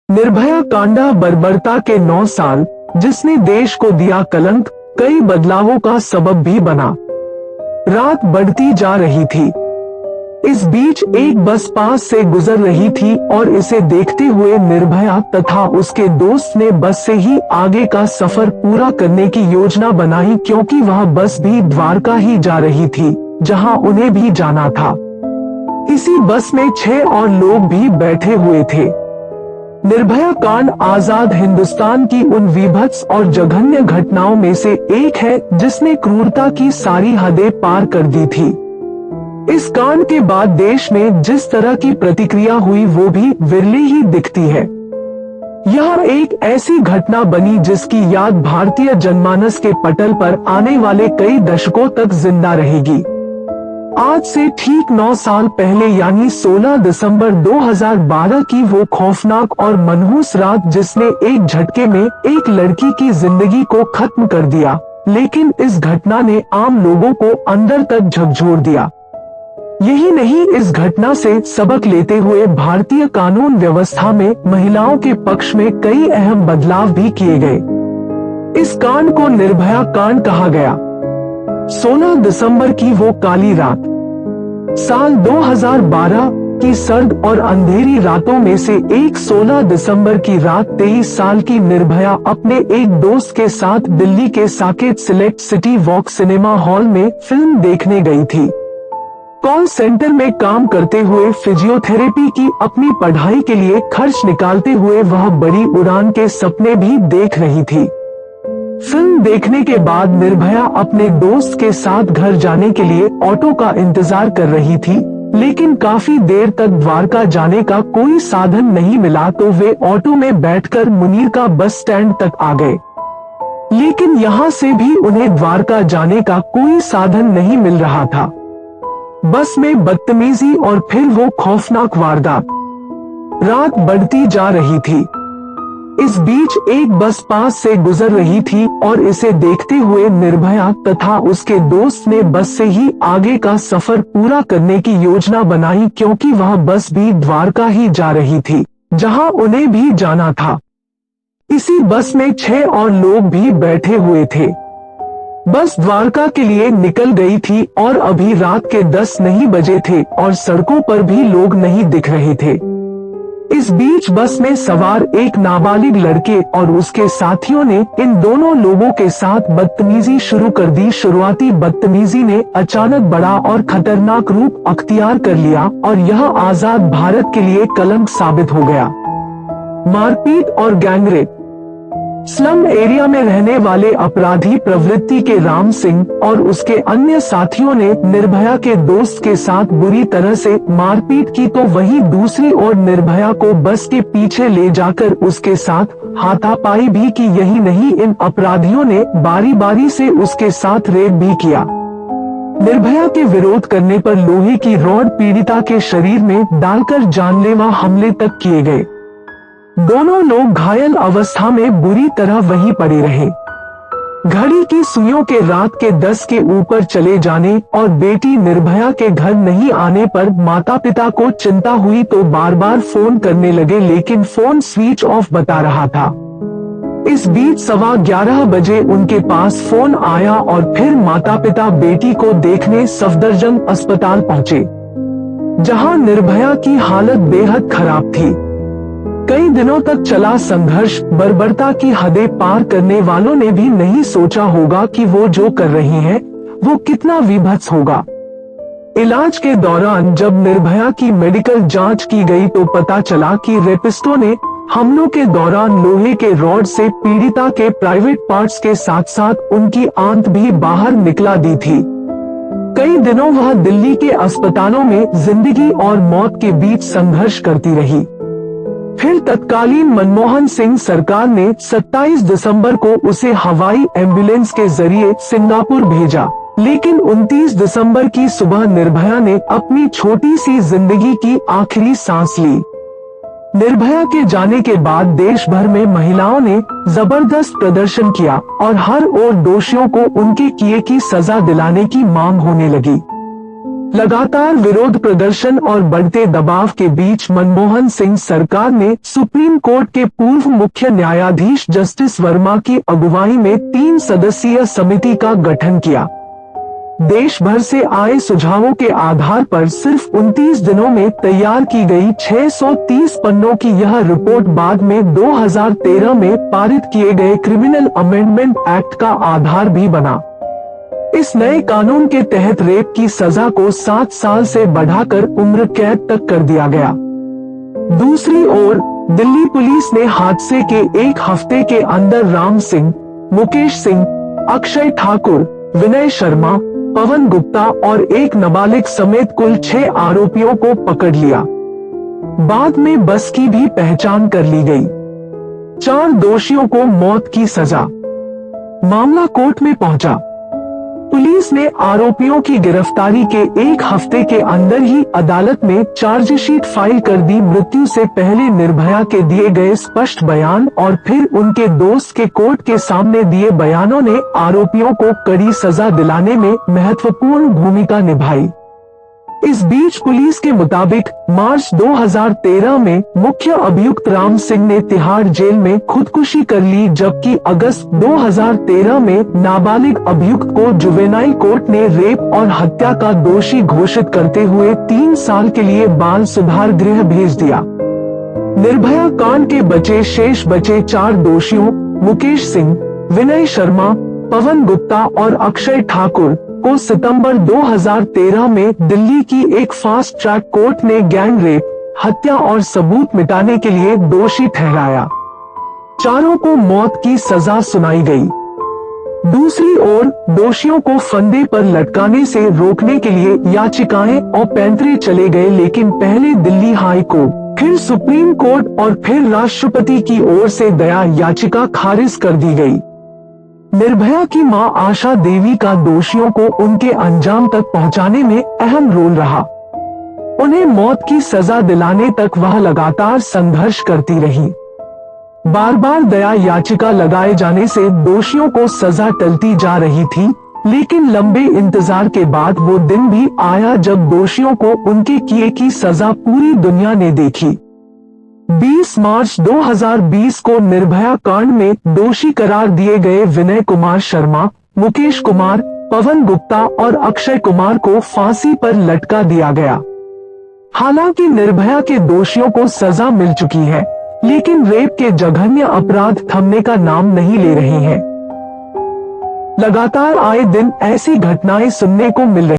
निर्भया कांडा बर्बरता के 9 साल, जिसने देश को दिया कलंक, कई बदलावों का सबब भी बना। रात बढ़ती जा रही थी। इस बीच एक बस पास से गुजर रही थी और इसे देखते हुए निर्भया तथा उसके दोस्त ने बस से ही आगे का सफर पूरा करने की योजना बनाई, क्योंकि वह बस भी द्वारका ही जा रही थी, जहां उन्हें भी जाना था। इसी बस में 6 और लोग भी बैठे हुए थे। निर्भया कांड आजाद हिंदुस्तान की उन विभत्स और जघन्य घटनाओं में से एक है जिसने क्रूरता की सारी हदें पार कर दी थी। इस कांड के बाद देश में जिस तरह की प्रतिक्रिया हुई वो भी विरली ही दिखती है। यह एक ऐसी घटना बनी जिसकी याद भारतीय जनमानस के पटल पर आने वाले कई दशकों तक जिंदा रहेगी। आज से ठीक 9 साल पहले यानी 16 दिसंबर 2012 की वो खौफनाक और मनहूस रात, जिसने एक झटके में एक लड़की की जिंदगी को खत्म कर दिया, लेकिन इस घटना ने आम लोगों को अंदर तक झकझोर दिया। यही नहीं, इस घटना से सबक लेते हुए भारतीय कानून व्यवस्था में महिलाओं के पक्ष में कई अहम बदलाव भी किए गए। इस कांड को निर्भया कांड कहा गया। 16 दिसंबर की वो काली रात, साल 2012 की सर्द और अंधेरी रातों में से एक 16 दिसंबर की रात 23 साल की निर्भया अपने एक दोस्त के साथ दिल्ली के Saket select city walk cinema hall में फिल्म देखने गई थी। कॉल सेंटर में काम करते हुए फिजियोथेरेपी की अपनी पढ़ाई के लिए खर्च निकालते हुए वह बड़ी उड़ान के सपने भी देख रही थी। फिल्म देखने के बाद निर्भया अपने दोस्त के साथ घर जाने के लिए ऑटो का इंतजार कर रही थी, लेकिन काफी देर तक द्वारका जाने का कोई साधन नहीं मिला तो वे ऑटो में बैठकर मुनीर का बस स्टैंड तक आ गए। लेकिन यहाँ से भी उन्हें द्वारका जाने का कोई साधन नहीं मिल रहा था। बस में बदतमीजी और फिर वो खौफनाक वारदात। रात बढ़ती जा रही थी। इस बीच एक बस पास से गुजर रही थी और इसे देखते हुए निर्भया तथा उसके दोस्त ने बस से ही आगे का सफर पूरा करने की योजना बनाई, क्योंकि वह बस भी द्वारका ही जा रही थी, जहां उन्हें भी जाना था। इसी बस में 6 और लोग भी बैठे हुए थे। बस द्वारका के लिए निकल गई थी और अभी रात के 10 नहीं बजे थे और सड़कों पर भी लोग नहीं दिख रहे थे। इस बीच बस में सवार एक नाबालिग लड़के और उसके साथियों ने इन दोनों लोगों के साथ बदतमीजी शुरू कर दी। शुरुआती बदतमीजी ने अचानक बड़ा और खतरनाक रूप अख्तियार कर लिया और यह आजाद भारत के लिए कलंक साबित हो गया। मारपीट और गैंगरेप। स्लम एरिया में रहने वाले अपराधी प्रवृत्ति के राम सिंह और उसके अन्य साथियों ने निर्भया के दोस्त के साथ बुरी तरह से मारपीट की, तो वहीं दूसरी ओर निर्भया को बस के पीछे ले जाकर उसके साथ हाथापाई भी की। यही नहीं, इन अपराधियों ने बारी बारी से उसके साथ रेप भी किया। निर्भया के विरोध करने पर लोहे की रॉड पीड़िता के शरीर में डालकर जानलेवा हमले तक किए गए। दोनों लोग घायल अवस्था में बुरी तरह वहीं पड़े रहे। घड़ी की सुइयों के रात के 10 के ऊपर चले जाने और बेटी निर्भया के घर नहीं आने पर माता पिता को चिंता हुई तो बार बार फोन करने लगे, लेकिन फोन स्विच ऑफ बता रहा था। इस बीच 11:15 बजे उनके पास फोन आया और फिर माता पिता बेटी को देखने सफदरजंग अस्पताल पहुंचे, जहां निर्भया की हालत बेहद खराब थी। कई दिनों तक चला संघर्ष, बर्बरता की हदें पार करने वालों ने भी नहीं सोचा होगा कि वो जो कर रही हैं, वो कितना विभत्स होगा। इलाज के दौरान जब निर्भया की मेडिकल जांच की गई तो पता चला कि रेपिस्टों ने हमलों के दौरान लोहे के रॉड से पीड़िता के प्राइवेट पार्ट्स के साथ साथ उनकी आंत भी बाहर निकला दी थी। कई दिनों वह दिल्ली के अस्पतालों में जिंदगी और मौत के बीच संघर्ष करती रही। फिर तत्कालीन मनमोहन सिंह सरकार ने 27 दिसंबर को उसे हवाई एम्बुलेंस के जरिए सिंगापुर भेजा, लेकिन 29 दिसंबर की सुबह निर्भया ने अपनी छोटी सी जिंदगी की आखिरी सांस ली। निर्भया के जाने के बाद देश भर में महिलाओं ने जबरदस्त प्रदर्शन किया और हर ओर दोषियों को उनके किए की सजा दिलाने की मांग होने लगी। लगातार विरोध प्रदर्शन और बढ़ते दबाव के बीच मनमोहन सिंह सरकार ने सुप्रीम कोर्ट के पूर्व मुख्य न्यायाधीश जस्टिस वर्मा की अगुवाई में 3 सदस्यीय समिति का गठन किया। देश भर से आए सुझावों के आधार पर सिर्फ 29 दिनों में तैयार की गई 630 पन्नों की यह रिपोर्ट बाद में 2013 में पारित किए गए क्रिमिनल अमेंडमेंट एक्ट का आधार भी बना। इस नए कानून के तहत रेप की सजा को 7 साल से बढ़ाकर उम्र कैद तक कर दिया गया। दूसरी ओर दिल्ली पुलिस ने हादसे के 1 हफ्ते के अंदर राम सिंह, मुकेश सिंह, अक्षय ठाकुर, विनय शर्मा, पवन गुप्ता और एक नाबालिग समेत कुल 6 आरोपियों को पकड़ लिया। बाद में बस की भी पहचान कर ली गई। 4 दोषियों को मौत की सजा। मामला कोर्ट में पहुंचा। पुलिस ने आरोपियों की गिरफ्तारी के 1 हफ्ते के अंदर ही अदालत में चार्जशीट फाइल कर दी। मृत्यु से पहले निर्भया के दिए गए स्पष्ट बयान और फिर उनके दोस्त के कोर्ट के सामने दिए बयानों ने आरोपियों को कड़ी सजा दिलाने में महत्वपूर्ण भूमिका निभाई। इस बीच पुलिस के मुताबिक मार्च 2013 में मुख्य अभियुक्त राम सिंह ने तिहाड़ जेल में खुदकुशी कर ली, जबकि अगस्त 2013 में नाबालिग अभियुक्त को जुवेनाइल कोर्ट ने रेप और हत्या का दोषी घोषित करते हुए 3 साल के लिए बाल सुधार गृह भेज दिया। निर्भया कांड के शेष बचे 4 दोषियों मुकेश सिंह, विनय शर्मा, पवन गुप्ता और अक्षय ठाकुर को सितंबर 2013 में दिल्ली की एक फास्ट ट्रैक कोर्ट ने गैंग रेप, हत्या और सबूत मिटाने के लिए दोषी ठहराया। चारों को मौत की सजा सुनाई गई। दूसरी ओर दोषियों को फंदे पर लटकाने से रोकने के लिए याचिकाएं और पैंतरे चले गए, लेकिन पहले दिल्ली हाई कोर्ट, फिर सुप्रीम कोर्ट और फिर राष्ट्रपति की ओर से दया याचिका खारिज कर दी गई। निर्भया की मां आशा देवी का दोषियों को उनके अंजाम तक पहुंचाने में अहम रोल रहा। उन्हें मौत की सजा दिलाने तक वह लगातार संघर्ष करती रही। बार बार दया याचिका लगाए जाने से दोषियों को सजा टलती जा रही थी, लेकिन लंबे इंतजार के बाद वो दिन भी आया जब दोषियों को उनके किए की सजा पूरी दुनिया ने देखी। 20 मार्च 2020 को निर्भया कांड में दोषी करार दिए गए विनय कुमार शर्मा, मुकेश कुमार, पवन गुप्ता और अक्षय कुमार को फांसी पर लटका दिया गया। हालांकि निर्भया के दोषियों को सजा मिल चुकी है, लेकिन रेप के जघन्य अपराध थमने का नाम नहीं ले रहे हैं। लगातार आए दिन ऐसी घटनाएं सुनने को मिल रही